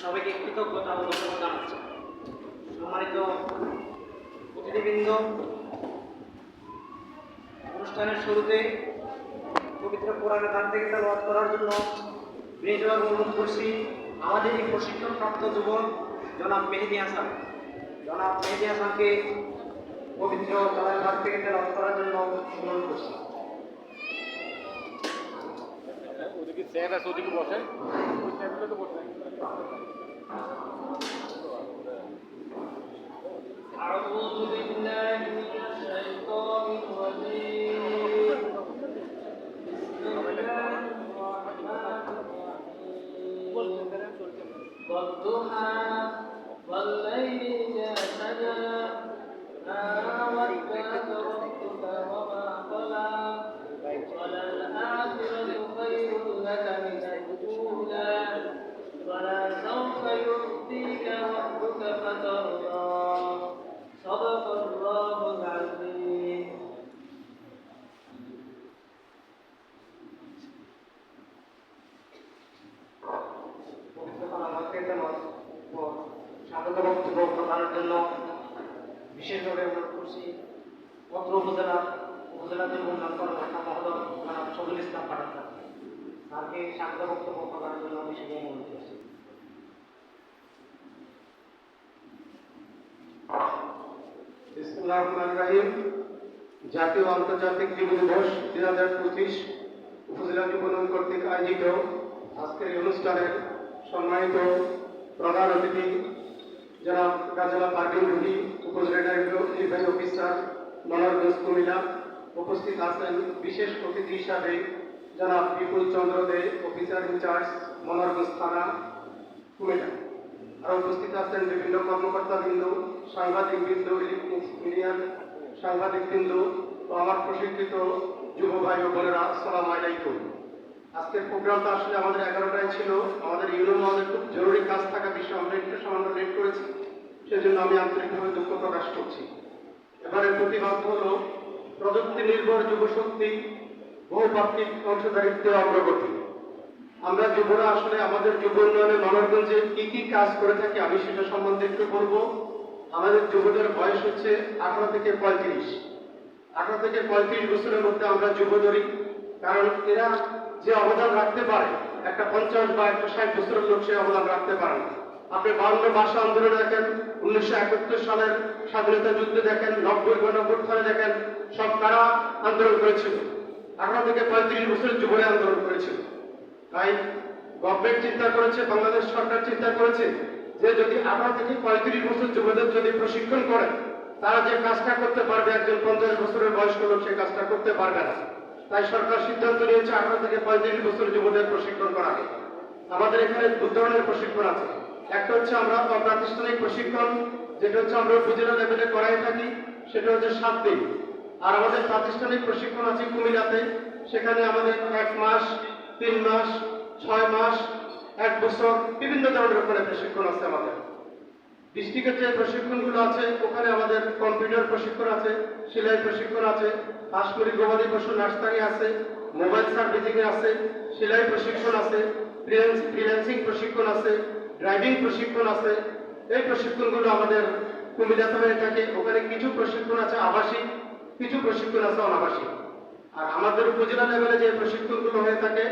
সবাইকে কৃতজ্ঞতা ও ধন্যবাদ জানাচ্ছি। সম্মানিত অতিথিবৃন্দ, অনুষ্ঠানের শুরুতে পবিত্র কোরআনের গান থেকে তেলাওয়াত করার জন্য বিনীতভাবে অনুরোধ করছি আমাদের এই প্রশিক্ষণপ্রাপ্ত যুবক জনাব মেহেদী হাসানকে পবিত্র কোরআনের গান থেকে তেলাওয়াত করার জন্য অনুরোধ করছি। ওদিকে চেয়ার আছে, ওদিকে বসেন, ওই চেয়ারগুলো তো বসেন। أعوذ بالله من الشيطان الرجيم. بسم الله الرحمن الرحيم. والضحى والليل إذا سجى ما ودعك ربك وما قلى وللآخرة خير لك من الأولى ولسوف يؤتيك ربك فترضى. صدق الله العظيم. স্বাগত বক্তব্য প্রদানের জন্য বিশেষভাবে অনুরোধ করছি পত্র উপজেলা যুব উন্নয়ন কর্মকর্তা মহোদয় জনাব সজুল ইসলাম পাঠান তাকে স্বাগত বক্তব্য প্রদানের জন্য বিশেষভাবে অনুরোধ করছি। বিসমিল্লাহির রহমানির রহিম। জাতীয় আন্তর্জাতিক যুব দিবস 2025 উপজেলা যুব উন্নয়ন কর্তৃক আয়োজিত আজকের এই অনুষ্ঠানের সম্মানিত প্রধান অতিথি জনাব গাজীলা পারভিন রুহি, উপজেলা নির্বাহী অফিসার মনোহরগঞ্জ কুমিল্লা, উপস্থিত আছেন বিশেষ অতিথি হিসাবে জনাব বিপুল চন্দ্র দে, অফিসার ইনচার্জ মনোহরগঞ্জ থানা কুমিল্লা। আর উপস্থিত আছেন বিভিন্ন কর্মকর্তাবৃন্দ, সাংবাদিকবৃন্দ, মিডিয়ার সাংবাদিকবৃন্দ ও আমার প্রশিক্ষিত যুব ভাই ও বোনেরা, আসসালামু আলাইকুম। আজকের প্রোগ্রামটা আসলে আমাদের 11টায় ছিল। আমাদের ইউনিয়ন আমাদের খুব জরুরি কাজ থাকা বিষয়ে আমরা একটু সামান্য লেট করেছি, সেজন্য আমি আন্তরিকভাবে দুঃখ প্রকাশ করছি। এবারে প্রতিবাদ হলো প্রযুক্তি নির্ভর যুবশক্তি বহুপাক্ষিক অংশীদারিত্বে অগ্রগতি। আমরা যুবরা আসলে আমাদের যুব উন্নয়নে মনোরগঞ্জে কি কাজ করে থাকি আমি সেটা সম্বন্ধে একটু বলবো। আমাদের যুবদের বয়স হচ্ছে 18 থেকে 35। 18 থেকে 35 বছরের মধ্যে আমরা যুব ধরি, কারণ এরা যে অবদান রাখতে পারে একটা 50 বা একটা 60 বছরের লোক সে অবদান রাখতে পারে না। আপনি 52 ভাষা আন্দোলন দেখেন, 1971 সালের স্বাধীনতা যুদ্ধে দেখেন, 90 গণঅভ্যুত্থানে দেখেন, সব কারা আন্দোলন করেছিল? 18 থেকে 35 বছরের যুবরা আন্দোলন করেছিল। তাই গভর্নমেন্ট চিন্তা করেছে, বাংলাদেশ সরকার চিন্তা করেছে যে যদি 18 থেকে 35 বছর যুবদের যদি প্রশিক্ষণ করে, তারা যে কাজটা করতে পারবে একজন 50 বছরের বয়স্ক লোক সেই কাজটা করতে পারবে না। তাই সরকার সিদ্ধান্ত নিয়েছে 18 থেকে 35 বছর যুবদের প্রশিক্ষণ করাবে। আমাদের এখানে দু ধরনের প্রশিক্ষণ আছে। একটা হচ্ছে আমরা অপ্রাতিষ্ঠানিক প্রশিক্ষণ, যেটা হচ্ছে আমরা উপজেলা লেভেলে করাই থাকি, সেটা হচ্ছে 7 দিন। আর আমাদের প্রাতিষ্ঠানিক প্রশিক্ষণ আছে কুমিল্লাতে, সেখানে আমাদের 1 মাস, 3 মাস, 6 মাস, 1 বছর, বিভিন্ন ধরনের ওখানে প্রশিক্ষণ আছে। আমাদের ডিস্ট্রিক্টের যে প্রশিক্ষণগুলো আছে ওখানে আমাদের কম্পিউটার প্রশিক্ষণ আছে, সেলাই প্রশিক্ষণ আছে, হাঁস মুরগি গবাদি পশু নার্সারি আছে, মোবাইল সার্ভিসিং আছে, সেলাই প্রশিক্ষণ আছে, ফ্রিল্যান্সিং প্রশিক্ষণ আছে, ড্রাইভিং প্রশিক্ষণ আছে। এই প্রশিক্ষণগুলো আমাদের কুমিল্লাতে হয়ে থাকে। ওখানে কিছু প্রশিক্ষণ আছে আবাসিক, কিছু প্রশিক্ষণ আছে অনাবাসিক। আর আমাদের উপজেলা লেভেলে যে প্রশিক্ষণগুলো হয়ে থাকে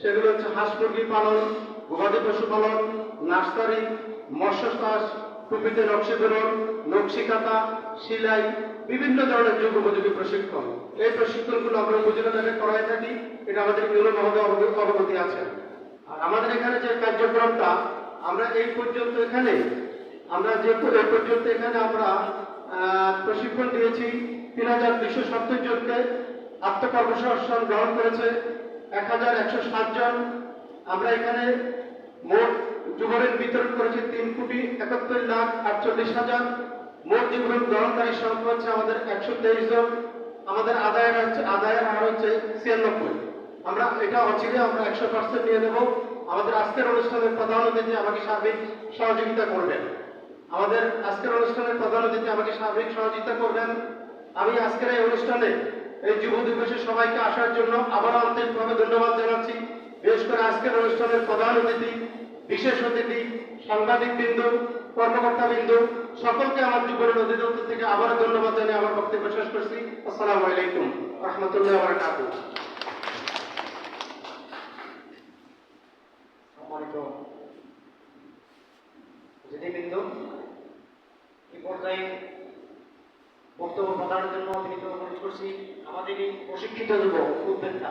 সেগুলো হচ্ছে হাঁস মুরগি পালন, গবাদি পশু পালন, নার্সারি, মৎস্য চাষ, টুপিতে নকশি বেরন, নকশি কাটা, সেলাই, বিভিন্ন ধরনের যুগ উপযোগী প্রশিক্ষণ। এই প্রশিক্ষণগুলো আমরা উপজেলা লেভেলে করাই থাকি। এটা আমাদের ইউনিয়ন মহোদয় অবগতি আছে। আর আমাদের এখানে যে কার্যক্রমটা আমরা এই পর্যন্ত এখানে আমরা প্রশিক্ষণ দিয়েছি 3270 জনকে। আত্মকর্মসংস্থান গ্রহণ করেছে 1160 জন। আমরা এখানে মোট যুবঋণ বিতরণ করেছি 3,71,48,000। মোট যুবঋণ গ্রহণকারী সংখ্যা হচ্ছে আমাদের 123 জন। আমাদের আদায়ের হার হচ্ছে 96। আমরা এটা অচিরে আমরা 100% নিয়ে নেব। আমাদের আজকের অনুষ্ঠানের প্রধান অতিথি আমাকে সার্বিক সহযোগিতা করবেন। আমি আজকের এই অনুষ্ঠানে এই যুব দিবসে সবাইকে আসার জন্য আবার আন্তরিকভাবে ধন্যবাদ জানাচ্ছি। বিশেষ করে আজকের অনুষ্ঠানের প্রধান অতিথি, বিশেষ অতিথি, সাংবাদিক বিন্দু, কর্মকর্তা বিন্দু সকলকে আমার জীবনের অধিদপ্তর থেকে আবার ধন্যবাদ জানিয়ে আমার বক্তব্য শেষ করছি। আসসালামু আলাইকুম রহমতুল্লাহ বারাকাতুহু। সম্মানিত অতিথিবৃন্দ, এই পর্যায়ে বক্তব্য প্রদানের জন্য বিনীত অনুরোধ করছি আমাদের এই প্রশিক্ষিত যুবক উদ্যোক্তা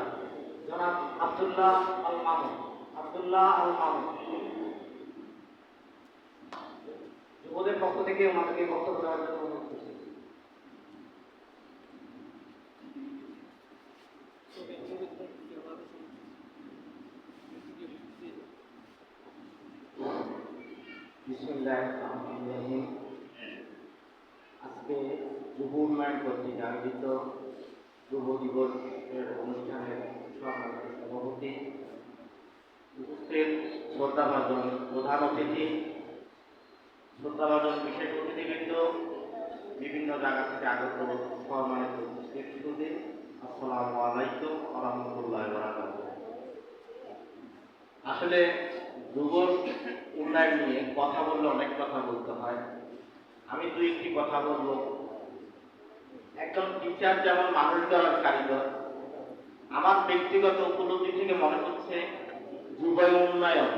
জনাব আব্দুল্লাহ আল মামুন। যুবদের পক্ষ থেকে ওনাদেরকে বক্তব্য দেওয়ার জন্য অনুরোধ করছি। বিসমিল্লাহির রহমানির রহিম। আজকে যুব উন্নয়ন কর্তৃক আয়োজিত যুব দিবসের অনুষ্ঠানের সম্মানিত সভাপতি, উপস্থিত শ্রদ্ধাভাজন প্রধান অতিথি, শ্রদ্ধাভাজন বিশেষ অতিথিবৃন্দ, বিভিন্ন জায়গা থেকে আগত সম্মানিত উপস্থিতি, আসসালামু আলাইকুম ওয়া রাহমাতুল্লাহি ওয়া বারাকাতুহু। আসলে যুব উন্নয়ন নিয়ে কথা বললে অনেক কথা বলতে হয়। আমি দুই একটি কথা বলবো। একজন টিচার যেমন মানুষ গড়ার কারিগর, আমার ব্যক্তিগত উপলব্ধি থেকে মনে হচ্ছে যুব উন্নয়ন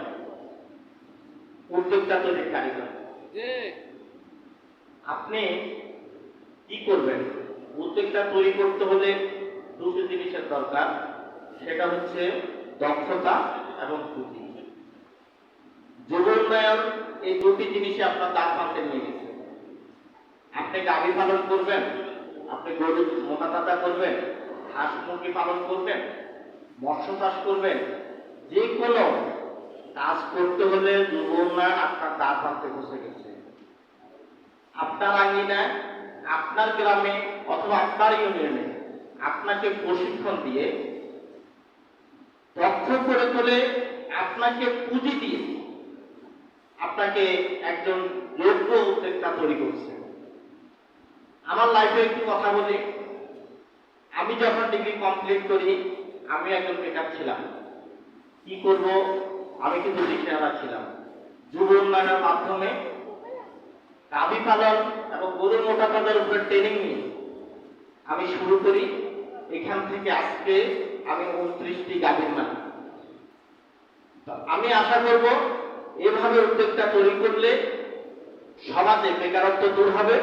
উদ্যোক্তা তৈরির কারিগর। আপনি কি করবেন? উদ্যোক্তা তৈরি করতে হলে দুটি জিনিসের দরকার, সেটা হচ্ছে দক্ষতা এবং পুঁজি। যুব উন্নয়ন এই দুটি জিনিসই আপনার দ্বার প্রান্তে নিয়ে গেছে। আপনি গাভী পালন করবেন, আপনি গরু মোটা তাজা করবেন, হাঁস মুরগি পালন করবেন, মৎস্য চাষ করবেন, যে কোনো কাজ করতে হলে যুব উন্নয়ন আপনার দ্বার প্রান্তে বসে গেছে। আপনার আঙ্গিনায়, আপনার গ্রামে অথবা আপনার ইউনিয়নে আপনাকে প্রশিক্ষণ দিয়ে দক্ষ করে তোলে, আপনাকে পুঁজি দিয়ে আপনাকে একজন যোগ্য উদ্যোক্তা তৈরি করছে। আমার লাইফে একটু কথা বলি। আমি যখন ডিগ্রি কমপ্লিট করি, আমি একজন বেকার ছিলাম। কি করব? আমি কিন্তু দিশেহারা ছিলাম। যুব উন্নয়নের মাধ্যমে গাভী পালন এবং গরুর মোটা তাজার উপরে ট্রেনিং নিয়ে আমি শুরু করি। এখান থেকে আজকে আমি 29টি গাভীর মালিক। আমি আশা করব এভাবে উদ্যোক্তা তৈরি করলে সমাজে বেকারত্ব দূর হবে।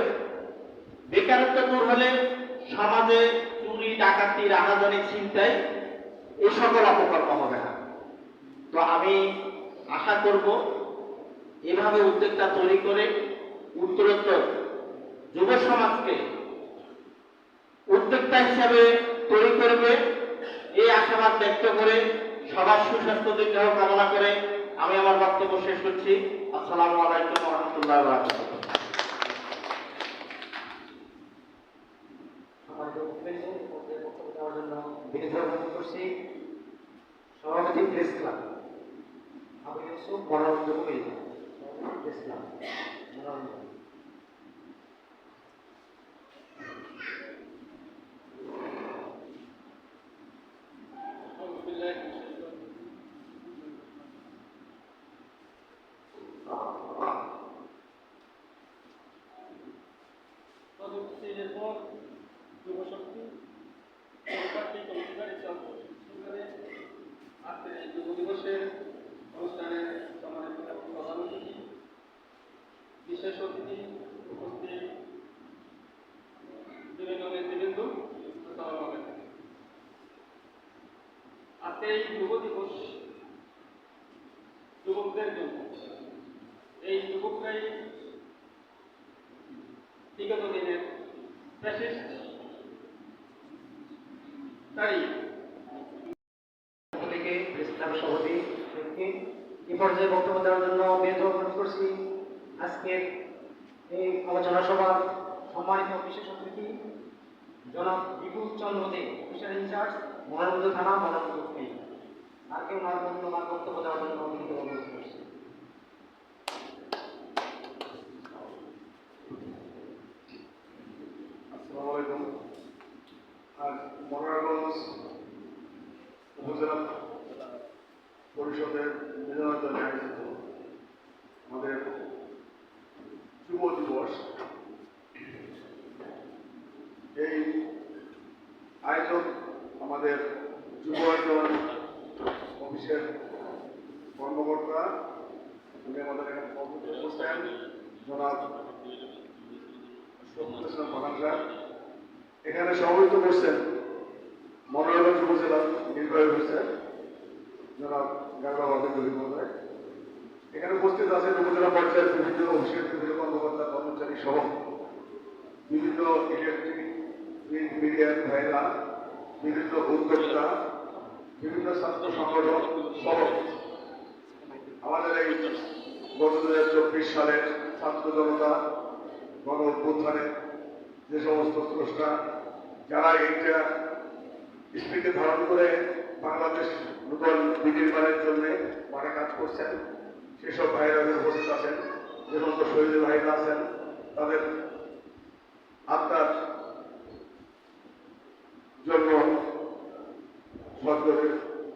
বেকারত্ব দূর হলে সমাজে চুরি, ডাকাতি, রাহাজানি, ছিনতাই এই সকল অপকর্ম হবে না। তো আমি আশা করব এভাবে উদ্যোক্তা তৈরি করে উত্তরোত্তর যুব সমাজকে উদ্যোক্তা হিসাবে তৈরি করবে, এই আশাবাদ ব্যক্ত করে সবার সুস্বাস্থ্য দীর্ঘায়ু কামনা করে আমি আমার বক্তব্য শেষ করছি। আসসালামু আলাইকুম ওয়া রাহমাতুল্লাহি ওয়া বারাকাতুহু। আমাদের অতিথিবৃন্দ, বক্তব্য দেওয়ার জন্য বিনীত অনুরোধ করছি সভাপতি প্রেস ক্লাব আবু ইউসুফ মনোরঞ্জন কুমিল্লা। প্রেস ক্লাব মনোরঞ্জন। যুবশক্তি আজকে এই যুব দিবসের অনুষ্ঠানের সম্মানিত প্রধান অতিথি, বিশেষ অতিথি, উপস্থিত বিভিন্ন নেতৃবৃন্দ, আজকে এই যুব দিবস যুবকদের জন্য। এই যুবকরাই বিগত দিনের ফ্যাসিস্ট থেকে প্রেস ক্লাবের সভাপতি এই পর্যায়ে বক্তব্য দেওয়ার জন্য বিনীত অনুরোধ করছি আজকের এই আলোচনা সভার সম্মানিত বিশেষ অতিথি জনাব বিপুল চন্দ্র দে, অফিসার ইনচার্জ মনোরঞ্জন থানা, মনোরঞ্জন কুমিল্লা। তাকে ওনার মূল্যবান বক্তব্য দেওয়ার জন্য বিনীত অনুরোধ করছি। আসসালামু আলাইকুম। আজ মনোহরগঞ্জ উপজেলা পরিষদের মিলনায়তনে আয়োজিত আমাদের উনি আমাদের এখানে কর্মরত করছেন জনাব শফিকুল ইসলাম পাঠান সাহেব। এখানে সভাপতিত্ব করছেন মনোরঞ্জন উপজেলার নির্বাহী অফিসার জনাব গারবা বাদুল মহোদয়। এখানে উপস্থিত আছেন উপজেলা পর্যায়ের বিভিন্ন অফিসের বিভিন্ন কর্মকর্তা কর্মচারী সহ বিভিন্ন ইলেকট্রিক মিডিয়ার ভাইরা, বিভিন্ন উদ্যোক্তা, বিভিন্ন ছাত্র সংগঠন সহ আমাদের এই গত 2024 সালের ছাত্র জনতা গণ অভ্যুত্থানের যে সমস্ত স্রষ্টা যারা এইটা স্পিডে ধারণ করে বাংলাদেশ নূতন বিনির্মাণের জন্য মাঠে কাজ করছেন, সেসব ভাইরা উপস্থিত আছেন, যে সমস্ত শহীদ ভাইরা আছেন তাদের আত্মার জন্য সদ্গরে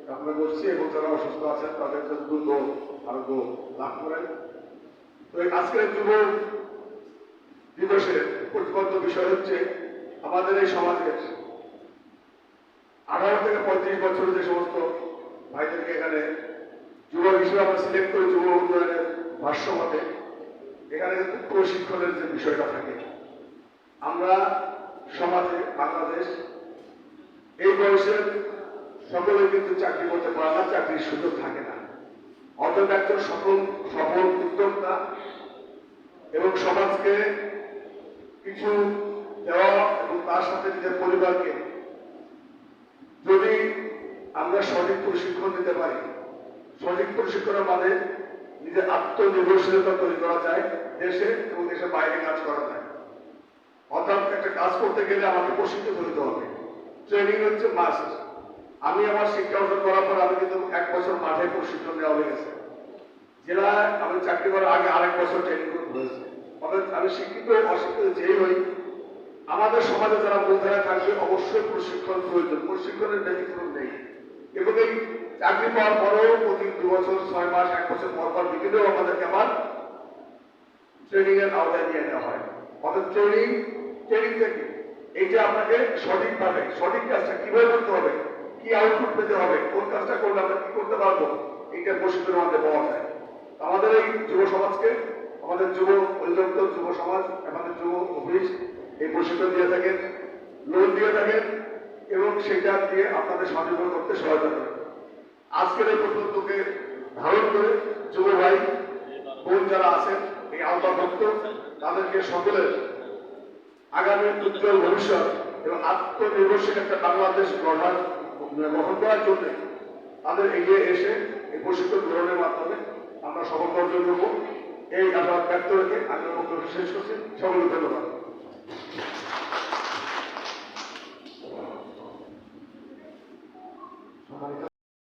কামনা করছি এবং যারা অসুস্থ আছেন তাদের জন্য দ্রুত আরোগ্য লাভ করেন। তো আজকের যুব দিবসের প্রতিপাদ্য বিষয় হচ্ছে আমাদের এই সমাজের 18 থেকে 35 বছরের যে সমস্ত ভাইদেরকে এখানে যুব হিসেবে আমরা সিলেক্ট করি যুব উন্নয়নের ভাষ্যমতে, এখানে প্রশিক্ষণের যে বিষয়টা থাকে, আমরা সমাজে বাংলাদেশ এই বয়সের সকলে কিন্তু চাকরি করতে পারে না, চাকরির সুযোগ থাকে না। অর্থাৎ একজন সফল উদ্যোক্তা এবং সমাজকে কিছু দেওয়া এবং তার সাথে নিজের পরিবারকে যদি আমরা সঠিক প্রশিক্ষণ দিতে পারি, সঠিক প্রশিক্ষণের মানে নিজের আত্মনির্ভরশীলতা তৈরি করা যায়, দেশে এবং দেশের বাইরে কাজ করা যায়। অর্থাৎ একটা কাজ করতে গেলে আমাকে প্রশিক্ষিত হতে হবে, ট্রেনিং হচ্ছে মাস্ট। আমি আমার শিক্ষা অর্জন করার পর আমি কিন্তু 1 বছর মাঠে প্রশিক্ষণ নেওয়া হয়ে গেছে, জেলায় আমি চাকরি করার আগে আরেক বছর ট্রেনিং করতে হয়েছে। অর্থাৎ আমি শিক্ষিত অশিক্ষিত যেই হই, আমাদের সমাজে যারা মূলধারায় থাকবে অবশ্যই প্রশিক্ষণ প্রয়োজন, প্রশিক্ষণের ব্যতিক্রম নেই। এবং এই চাকরি পাওয়ার পরেও প্রতি 2 বছর 6 মাস 1 বছর পর পর বিভিন্ন আমাদেরকে আবার ট্রেনিং এর আওতায় নিয়ে নেওয়া হয়। অর্থাৎ ট্রেনিং থেকে এইটা আপনাকে সঠিকভাবে সঠিক কাজটা কিভাবে করতে হবে, কি আউটপুট পেতে হবে, কোন কাজটা করলে আমরা কি করতে পারবো, এইটা প্রশিক্ষণের মধ্যে পাওয়া যায়। আমাদের এই যুব সমাজকে, আমাদের যুব অধিদপ্তর, যুব সমাজ, আমাদের যুব অফিস এই প্রশিক্ষণ দিয়ে থাকেন, লোন দিয়ে থাকেন এবং সেটা দিয়ে আপনাদের স্বনির্ভর করতে সহায়তা করেন। আজকের এই প্রকল্পকে ধারণ করে যুব ভাই বোন যারা আছেন এই আওতাভুক্ত, তাদেরকে সকলের আগামী উজ্জ্বল ভবিষ্যৎ এবং আত্মনির্ভরশীল একটা বাংলাদেশ গঠন করার জন্য তাদের এগিয়ে এসে এই প্রশিক্ষণ গ্রহণের মাধ্যমে আমরা সফল অর্জন করবো, এই আশা ব্যক্ত রেখে আমি বক্তব্য শেষ করছি। সকলকে ধন্যবাদ।